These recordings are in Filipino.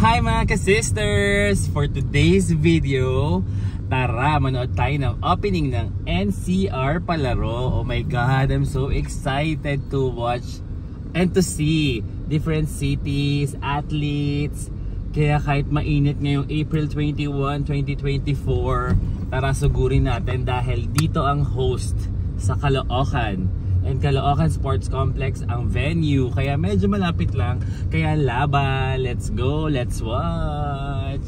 Hi mga ka-sisters! For today's video, tara manood tayo ng opening ng NCR Palaro. Oh my God, I'm so excited to watch and to see different cities, athletes. Kaya kahit mainit ngayong April 21, 2024, tara sugurin natin dahil dito ang host sa Caloocan. And Caloocan Sports Complex ang venue. Kaya medyo malapit lang. Kaya laban. Let's go. Let's watch.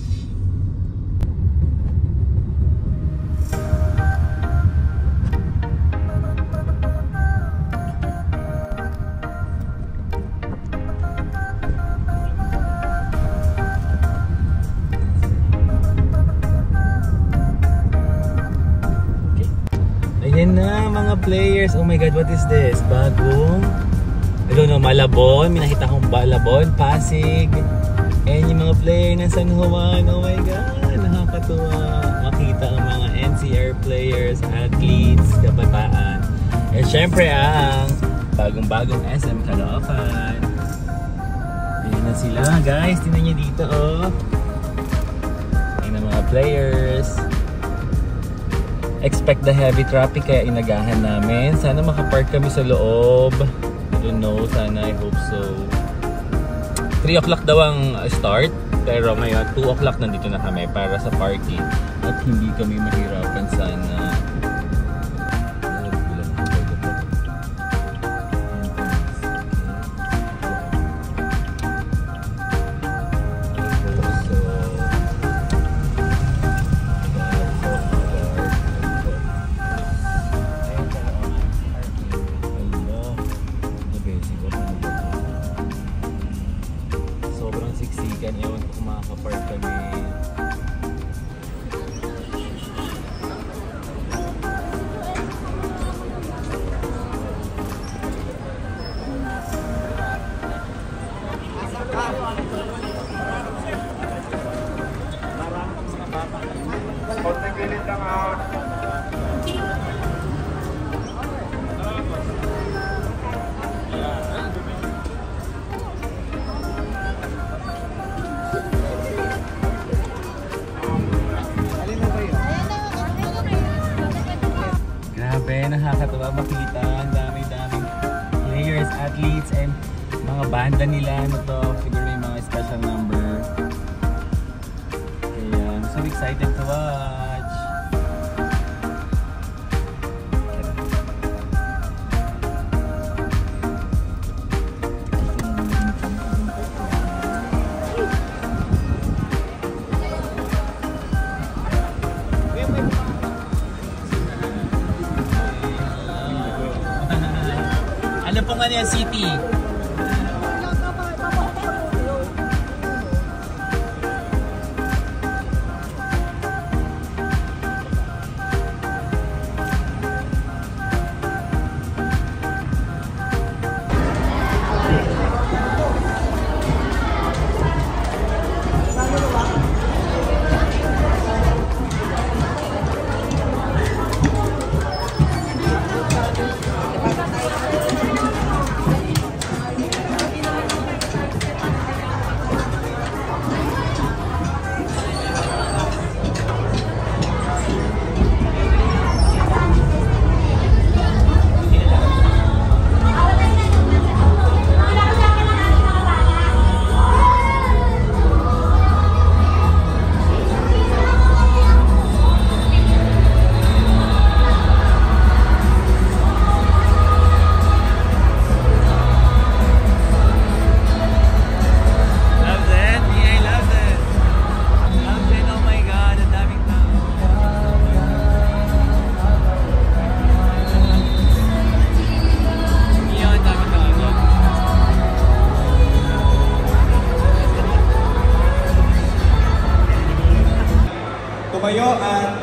Ayan na mga players. Oh my God, what is this? Bagong, I don't know, Malabon. May nakita akong Malabon, Pasig. And yung mga player ng San Juan. Oh my God, nakakatuwa. Makita ang mga NCR players, athletes, kabataan. And syempre ang bagong-bagong SM Caloocan. Ayan na sila guys. Tingnan nyo dito oh. Ayan ang mga players. Expect the heavy traffic kaya inagahan namin. Sana makapark kami sa loob. I don't know, sana, I hope so. 3 o'clock daw ang start. Pero ngayon 2 o'clock nandito na kami para sa parking. At hindi kami mahirapan sana. Ewan ko kung makakapark kami. Nakakatawa makita ang dami-daming players, athletes, and mga banda nila. Ano to? Siguro may mga special number. Kaya I'm so excited to watch. Ano pong ano yung city? Tumayo at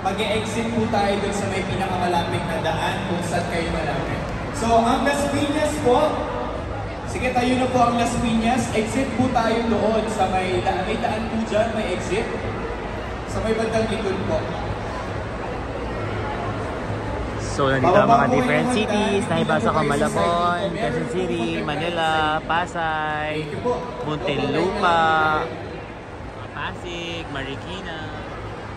mag-e-exit po tayo dun sa may pinakamalapit na daan kung saan kayo malapit. So, ang Las Piñas po, sige tayo na po ang Las Piñas, exit po tayo doon sa may daan po dyan, may exit. Sa may bandang likod po. So So, nandito ang mga different cities. Naibasa ko Malabon, Quezon City, Manila, Pasay, Muntinlupa, Pasig, Marikina,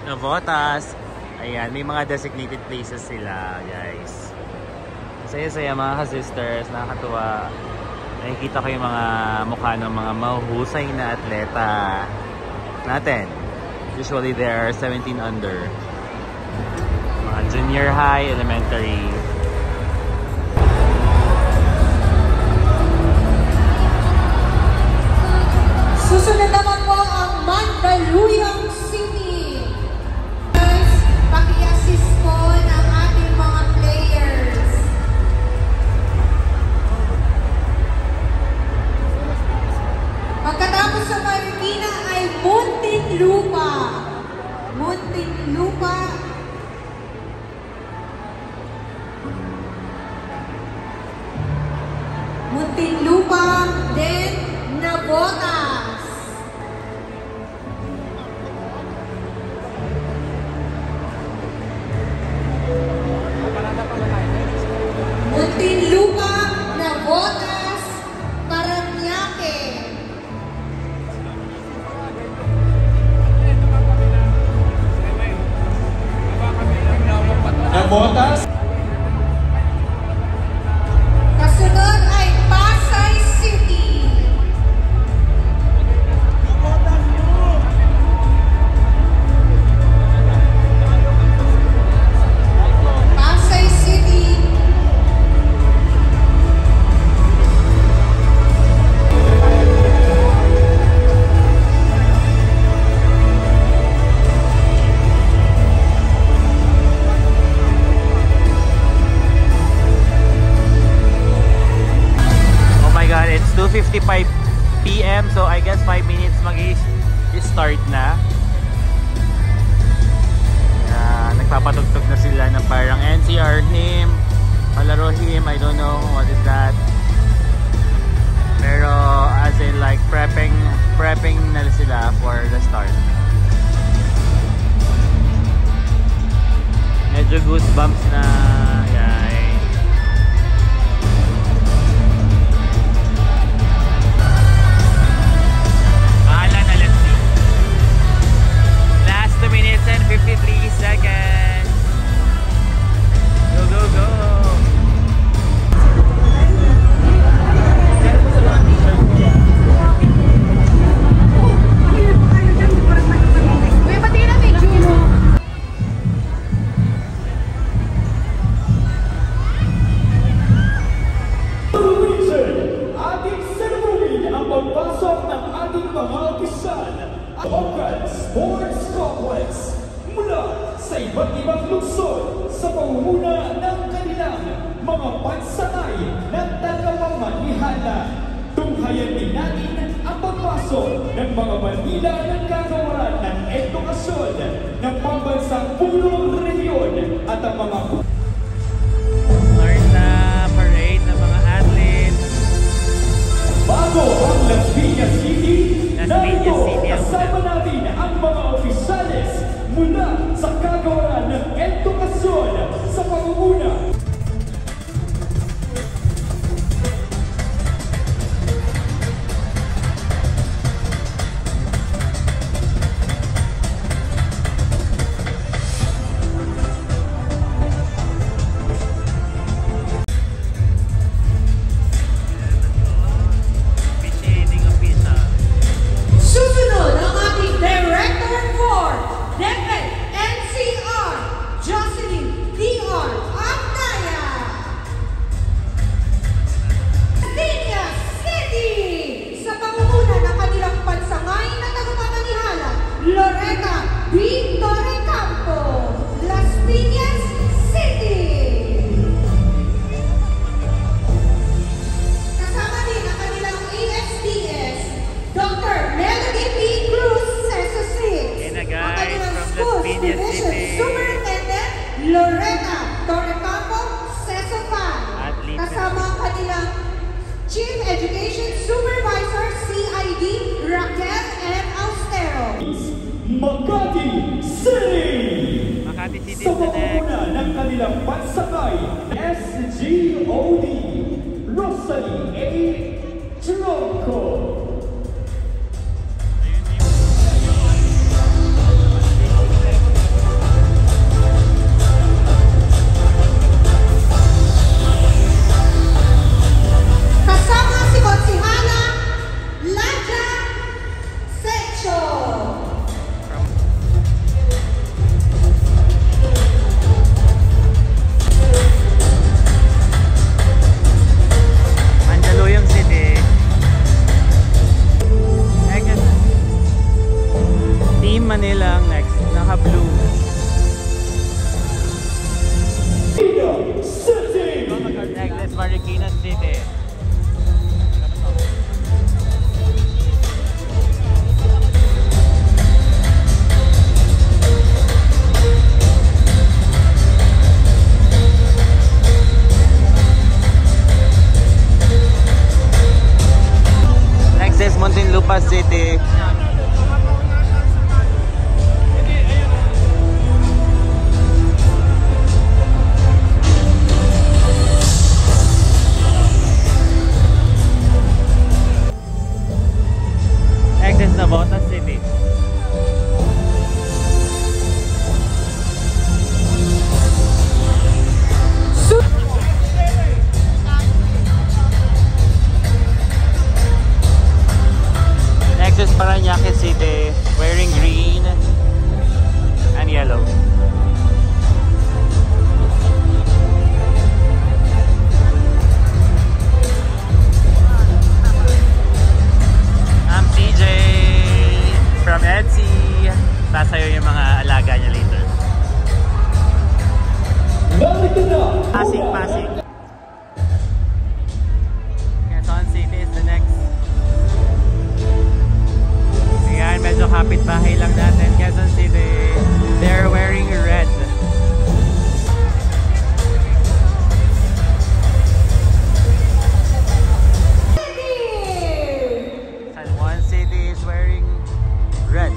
Navotas. Ayan, may mga designated places sila, guys. Saya-saya mga ka-sisters, nakakatuwa. Nakikita ko yung mga mukha ng mga mahuhusay na atleta natin. Usually they are 17 under. Mga junior high, elementary. Susunod naman po ang Mandaluyong City. Guys, paki-assist po ng ating mga players. Pagkatapos sa Marikina ay Muntinlupa. Muntinlupa. Muntinlupa, then Navotas. Muntinlupa, Navotas, Paranaque. Navotas. Kasunod ay Pasay City. Pasay City. Oh my God, it's 2:55 PM. So I guess 5 minutes mag-start na. Nagpapatugtog na sila ng parang NCR hymn, palaro hymn, I don't know what is that. Pero as in like prepping na sila for the start. Medyo goosebumps na, guys. Bahala na, let's see. Last 2 minutes and 53 seconds. Go, go, go. Uy, pati na medyo. Ating sermonin ang pagpasok ng ating mga opisyal Okan Sports Complex mula sa iba't ibang lungsod sa pangunguna ng kanilang mga pansanay ng tagapamanihala. Tunghayan din natin ang pagpasok ng mga bandila ng kagawaran ng edukasyon ng pambansang pulong rehiyon at ang mga Start na parade ng mga athletes. bago ang Las Piñas City, Las narito Piñas City ang kasama natin ang mga opisyales mula sa kagawaran ng edukasyon sa pangunguna. Officiating official. Susunod ang ating Director for DepEd NCR, Jocelyn D.R. Amnaya. Piñas City, sa pangunguna ng kanilang pansangay na tagapamanihala, Loretta B. Torrecampo, Las Piñas City. Kasama din ang kanilang ASDS, Dr. Melody P. Cruz, Seso 6. Yan na, Ang guys, kanilang from Las Schools Piñas Division City. Superintendent, Loretta Torrecampo, Seso 5. Athlete. Kasama ang kanilang Chief Education Supervisor, CID, Raquel M. Austero. Makati City! Makati City Sa is the next. pangunguna ng kanilang pansakay Rosalie A. Tronco. Kasama si Konsihana Laja Secho. Mandaluyong City. Next, Team Manila ang next. Naka-blue. City. Next is Marikina City. Next is Muntinlupa City. Next is Navotas City. Next is Parañaque City, wearing green and yellow. I'm CJ from Etsy. Sasayo yung mga alaga niya later. Pasig, Pasig. Quezon City is the next. Ayan, medyo kapit-bahay lang natin. Quezon City, they're wearing red. San Juan City is wearing red.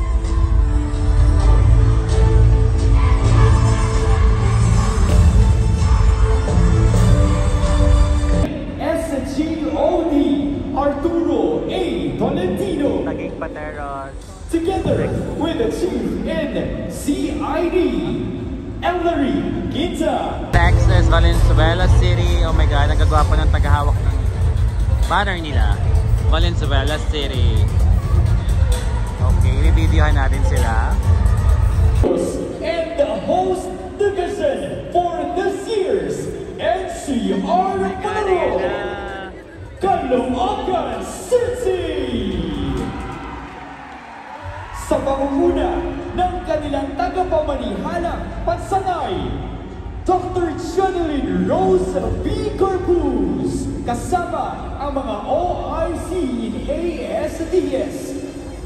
SGOD Arturo A. Tolentino. Taguig Pateros. Together with the chief in CID, Ellery Ginza. Next is Valenzuela City. Oh my God, nagagwapo ng tagahawak ng banner nila. Valenzuela City. Okay, i-videohan natin sila. And the host division for this year's NCR Caloocan City. Sa pangunguna ng kanilang tagapamanihalang pansanay, Dr. Janeline Rose B. Corpus, kasama ang mga OIC in ASDS,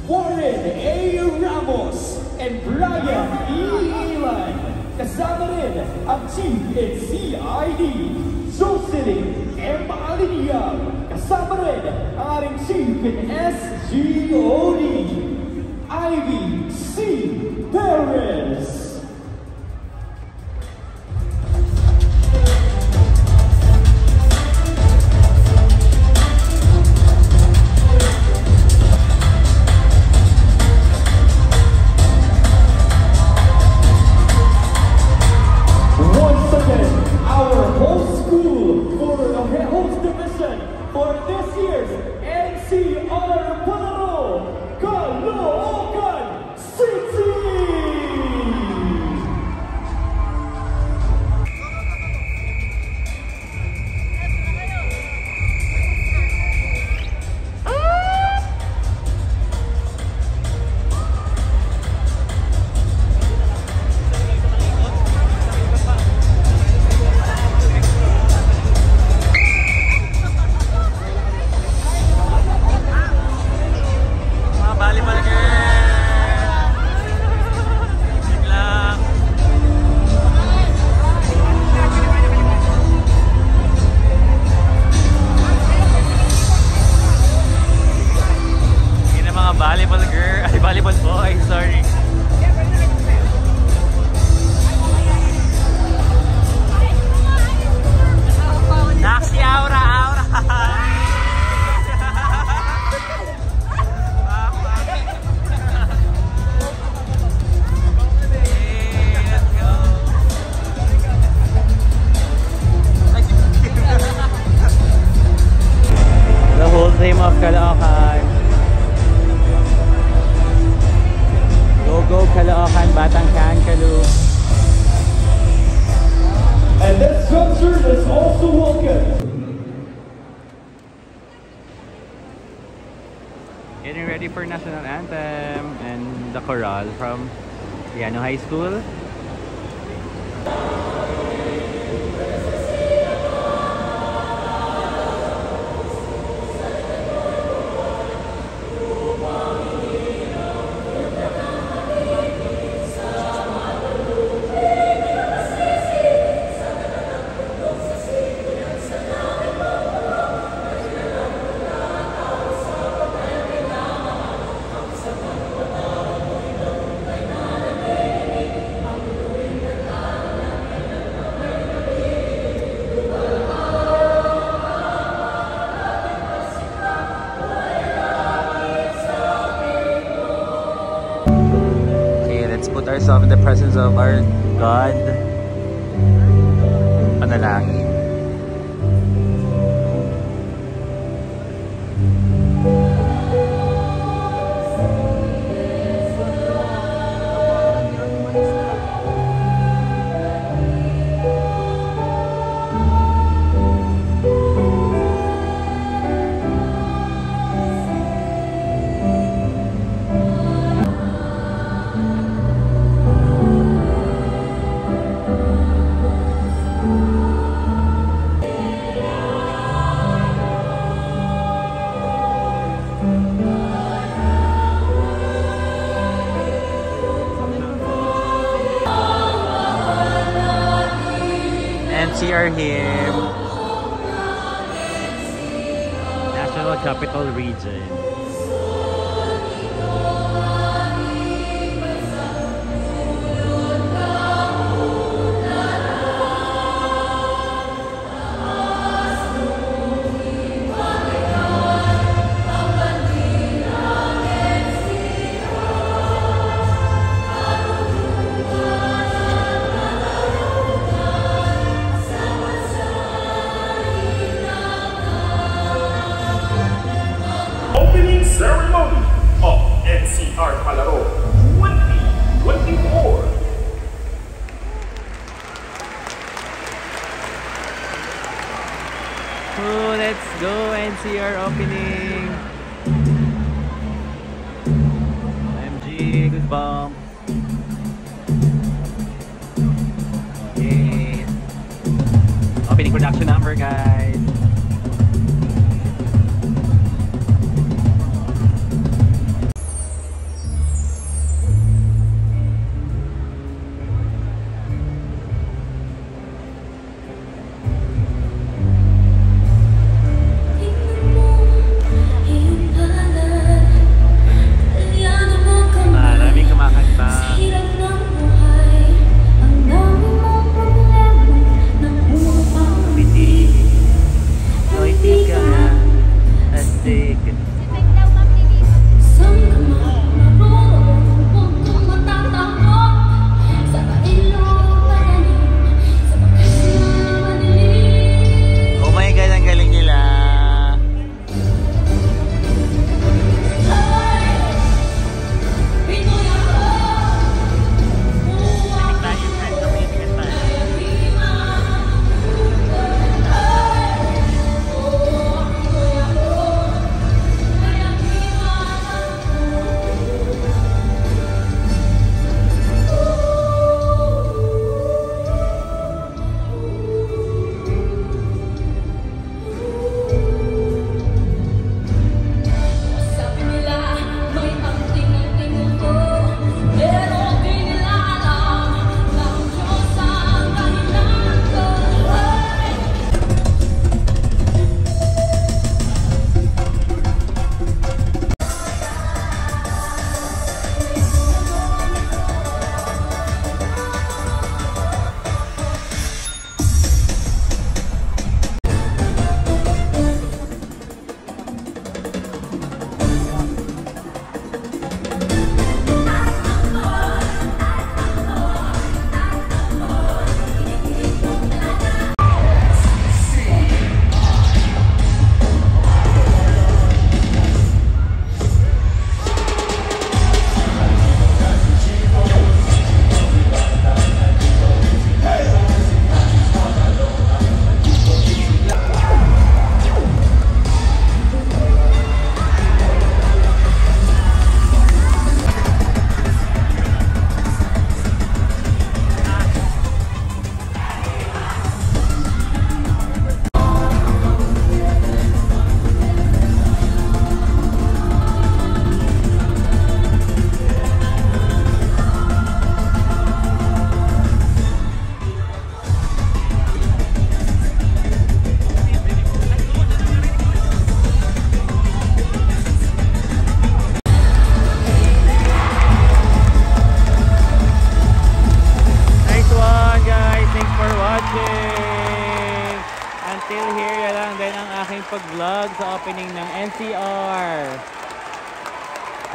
Warren A. Ramos, and Brian E. Ilan. Kasama rin ang Chief in CID, Jocelyn M. Aliniang. Kasama rin ang ating Chief in SGOD, Ivy C. Perez. Once again, our host school for the host division for this year's NCR Palaro, Caloocan City! volleyball boy, sorry. Naksi Aura, Aura. The whole theme of Caloocan. Go, go, Caloocan, Batangkan, Caloo. And that structure is also welcome. Getting ready for National Anthem and the chorale from Liano High School. Put ourselves in the presence of our God. Panalangin. NCR hymn, National Capital Region. Ceremony of NCR Palaro 2024. Oh, let's go NCR opening. MG, goosebumps. Yay. Opening production number, guys. aming pag-vlog sa opening ng NCR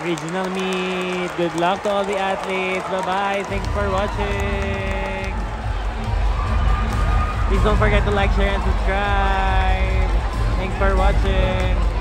Regional Meet. Good luck to all the athletes. Bye-bye. Thanks for watching. Please don't forget to like, share, and subscribe. Thanks for watching.